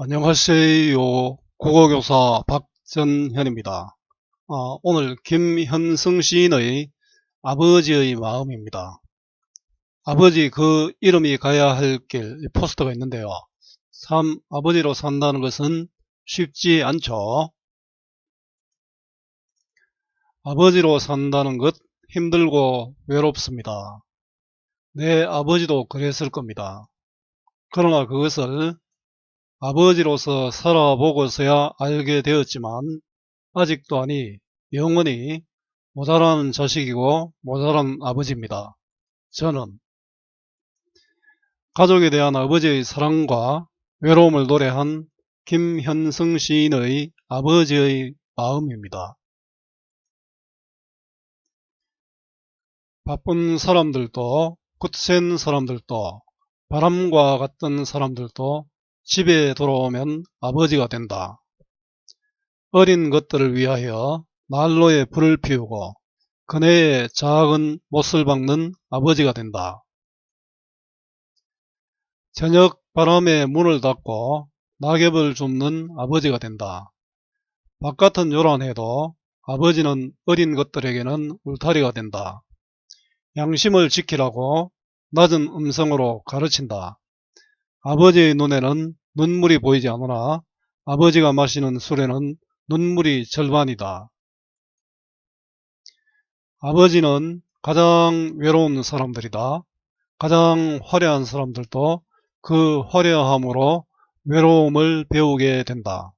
안녕하세요. 국어교사 박전현입니다. 오늘 김현승 시인의 아버지의 마음입니다. 아버지 그 이름이 가야 할 길 포스터가 있는데요. 참 아버지로 산다는 것은 쉽지 않죠. 아버지로 산다는 것 힘들고 외롭습니다. 내 아버지도 그랬을 겁니다. 그러나 그것을 아버지로서 살아보고서야 알게 되었지만 아직도 아니 영원히 모자란 자식이고 모자란 아버지입니다. 저는 가족에 대한 아버지의 사랑과 외로움을 노래한 김현승 시인의 아버지의 마음입니다. 바쁜 사람들도 굳센 사람들도 바람과 같은 사람들도 집에 돌아오면 아버지가 된다. 어린 것들을 위하여 난로에 불을 피우고 그네의 작은 못을 박는 아버지가 된다. 저녁 바람에 문을 닫고 낙엽을 줍는 아버지가 된다. 바깥은 요란해도 아버지는 어린 것들에게는 울타리가 된다. 양심을 지키라고 낮은 음성으로 가르친다. 아버지의 눈에는 눈물이 보이지 않으나 아버지가 마시는 술에는 눈물이 절반이다. 아버지는 가장 외로운 사람들이다. 가장 화려한 사람들도 그 화려함으로 외로움을 배우게 된다.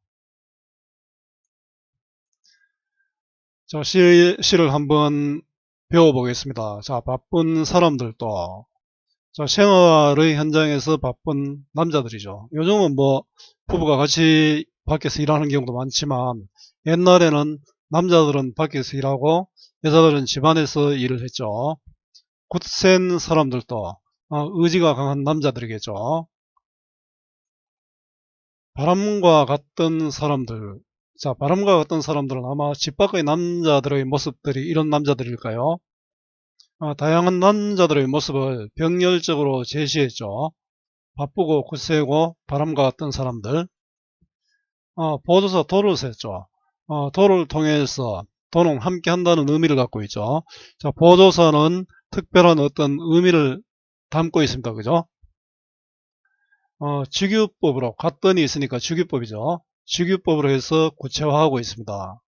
자, 시를 한번 배워보겠습니다. 자, 바쁜 사람들도. 자, 생활의 현장에서 바쁜 남자들이죠. 요즘은 뭐 부부가 같이 밖에서 일하는 경우도 많지만 옛날에는 남자들은 밖에서 일하고 여자들은 집안에서 일을 했죠. 굳센 사람들도 의지가 강한 남자들이겠죠. 바람과 같던 사람들. 자, 바람과 같던 사람들은 아마 집 밖의 남자들의 모습들이 이런 남자들일까요? 다양한 남자들의 모습을 병렬적으로 제시했죠. 바쁘고 굳세고 바람과 같던 사람들. 보조사 도를 셌죠. 도를 통해서 도는 함께 한다는 의미를 갖고 있죠. 자, 보조사는 특별한 어떤 의미를 담고 있습니다. 그죠? 직유법으로 갔던이 있으니까 직유법이죠. 직유법으로 해서 구체화하고 있습니다.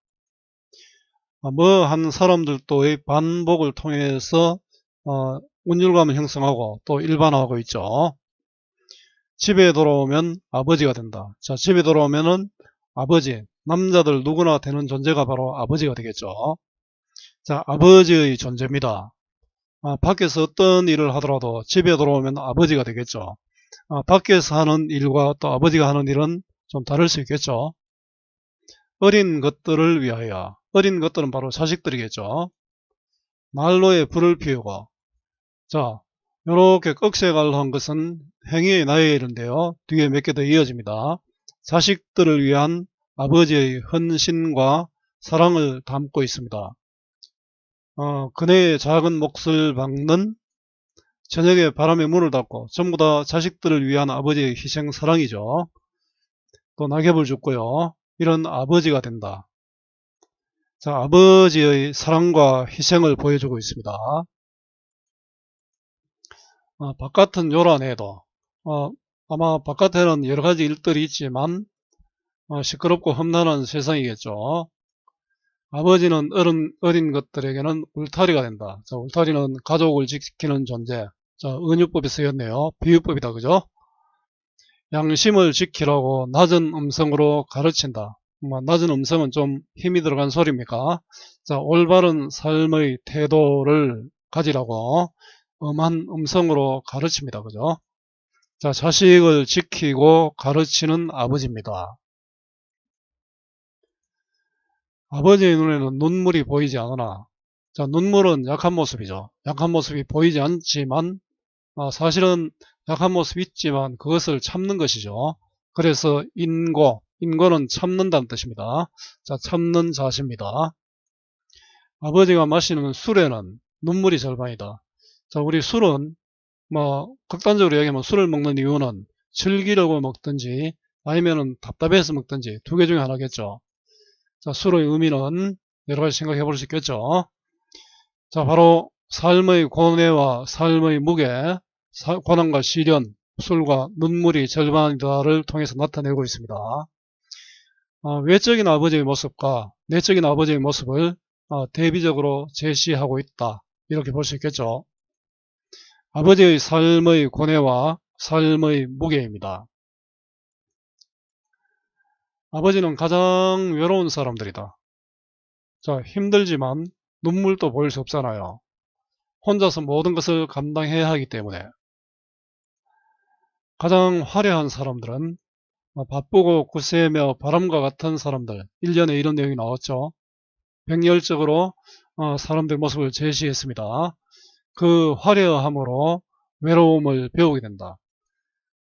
뭐 한 사람들도의 반복을 통해서 운율감을 형성하고 또 일반화하고 있죠. 집에 돌아오면 아버지가 된다. 자, 집에 돌아오면은 아버지, 남자들 누구나 되는 존재가 바로 아버지가 되겠죠. 자, 아버지의 존재입니다. 밖에서 어떤 일을 하더라도 집에 돌아오면 아버지가 되겠죠. 밖에서 하는 일과 또 아버지가 하는 일은 좀 다를 수 있겠죠. 어린 것들을 위하여. 어린 것들은 바로 자식들이겠죠. 난로에 불을 피우고. 자, 이렇게 꺽쇠갈로 것은 행위의 나열인데요. 뒤에 몇 개 더 이어집니다. 자식들을 위한 아버지의 헌신과 사랑을 담고 있습니다. 그네의 작은 몫을 박는 저녁에 바람에 문을 닫고 전부 다 자식들을 위한 아버지의 희생 사랑이죠. 또 낙엽을 줍고요. 이런 아버지가 된다. 자, 아버지의 사랑과 희생을 보여주고 있습니다. 바깥은 요란해도 아마 바깥에는 여러가지 일들이 있지만 시끄럽고 험난한 세상이겠죠. 아버지는 어린 것들에게는 울타리가 된다. 자, 울타리는 가족을 지키는 존재. 자, 은유법이 쓰였네요. 비유법이다. 그죠? 양심을 지키라고 낮은 음성으로 가르친다. 낮은 음성은 좀 힘이 들어간 소리입니까? 자, 올바른 삶의 태도를 가지라고 엄한 음성으로 가르칩니다. 그죠? 자, 자식을 지키고 가르치는 아버지입니다. 아버지의 눈에는 눈물이 보이지 않으나, 자, 눈물은 약한 모습이죠. 약한 모습이 보이지 않지만, 사실은 약한 모습이 있지만 그것을 참는 것이죠. 그래서 인고는 참는다는 뜻입니다. 자, 참는 자세입니다. 아버지가 마시는 술에는 눈물이 절반이다. 자, 우리 술은, 극단적으로 얘기하면 술을 먹는 이유는 즐기려고 먹든지 아니면은 답답해서 먹든지 두 개 중에 하나겠죠. 자, 수로의 의미는 여러 가지 생각해 볼 수 있겠죠. 자, 바로 삶의 고뇌와 삶의 무게, 고난과 시련, 술과 눈물이 절반이다를 통해서 나타내고 있습니다. 외적인 아버지의 모습과 내적인 아버지의 모습을 대비적으로 제시하고 있다. 이렇게 볼 수 있겠죠. 아버지의 삶의 고뇌와 삶의 무게입니다. 아버지는 가장 외로운 사람들이다. 자, 힘들지만 눈물도 보일 수 없잖아요. 혼자서 모든 것을 감당해야 하기 때문에. 가장 화려한 사람들은 바쁘고 굳세며 바람과 같은 사람들, 1년에 이런 내용이 나왔죠. 백열적으로 사람들 모습을 제시했습니다. 그 화려함으로 외로움을 배우게 된다.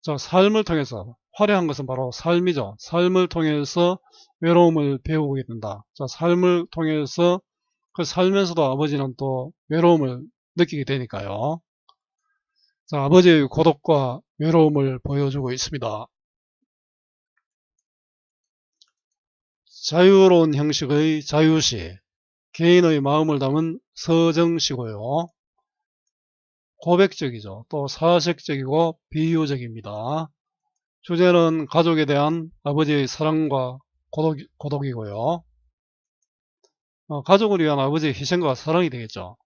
자, 삶을 통해서, 화려한 것은 바로 삶이죠. 삶을 통해서 외로움을 배우게 된다. 자, 삶을 통해서 그 살면서도 아버지는 또 외로움을 느끼게 되니까요. 자, 아버지의 고독과 외로움을 보여주고 있습니다. 자유로운 형식의 자유시, 개인의 마음을 담은 서정시고요. 고백적이죠. 또 사색적이고 비유적입니다. 주제는 가족에 대한 아버지의 사랑과 고독이고요. 가족을 위한 아버지의 희생과 사랑이 되겠죠.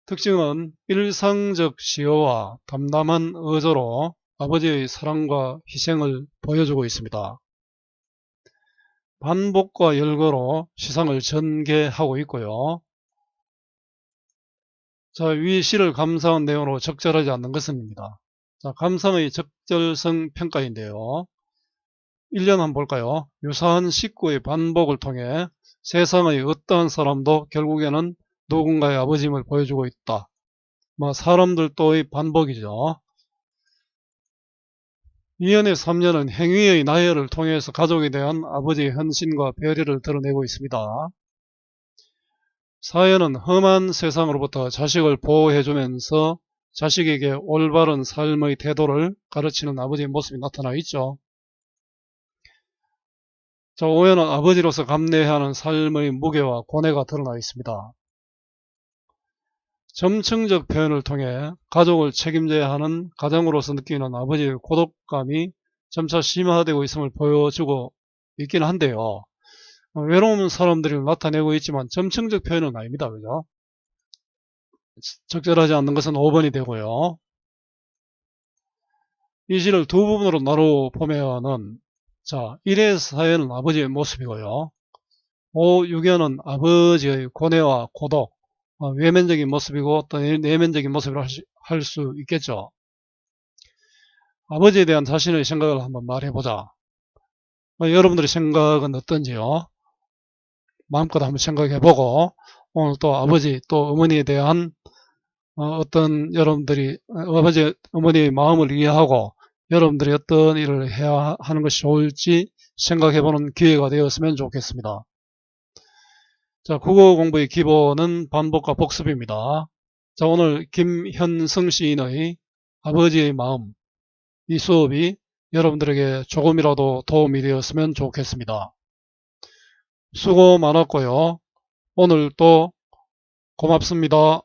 특징은 일상적 시어와 담담한 어조로 아버지의 사랑과 희생을 보여주고 있습니다. 반복과 열거로 시상을 전개하고 있고요. 자, 위 시를 감상한 내용으로 적절하지 않는 것은입니다. 자, 감상의 적절성 평가인데요. 1년 한번 볼까요? 유사한 식구의 반복을 통해 세상의 어떠한 사람도 결국에는 누군가의 아버지임을 보여주고 있다. 사람들도의 반복이죠. 2년의 3년은 행위의 나열을 통해서 가족에 대한 아버지의 헌신과 배려를 드러내고 있습니다. 4년은 험한 세상으로부터 자식을 보호해주면서 자식에게 올바른 삶의 태도를 가르치는 아버지의 모습이 나타나 있죠. 자, 5년은 아버지로서 감내해야 하는 삶의 무게와 고뇌가 드러나 있습니다. 점층적 표현을 통해 가족을 책임져야 하는 가장으로서 느끼는 아버지의 고독감이 점차 심화되고 있음을 보여주고 있긴 한데요. 외로운 사람들이 나타내고 있지만 점층적 표현은 아닙니다. 그죠? 적절하지 않는 것은 5번이 되고요. 이 시를 두 부분으로 나눠 보면은, 자, 1의 사연은 아버지의 모습이고요. 5, 6연은 아버지의 고뇌와 고독, 외면적인 모습이고 또 내면적인 모습을 할 수 있겠죠. 아버지에 대한 자신의 생각을 한번 말해보자. 여러분들의 생각은 어떤지요? 마음껏 한번 생각해보고 오늘 또 아버지 또 어머니에 대한 어떤 여러분들이 아버지 어머니의 마음을 이해하고 여러분들이 어떤 일을 해야 하는 것이 좋을지 생각해보는 기회가 되었으면 좋겠습니다. 자, 국어 공부의 기본은 반복과 복습입니다. 자, 오늘 김현성 시인의 아버지의 마음, 이 수업이 여러분들에게 조금이라도 도움이 되었으면 좋겠습니다. 수고 많았고요. 오늘 또 고맙습니다.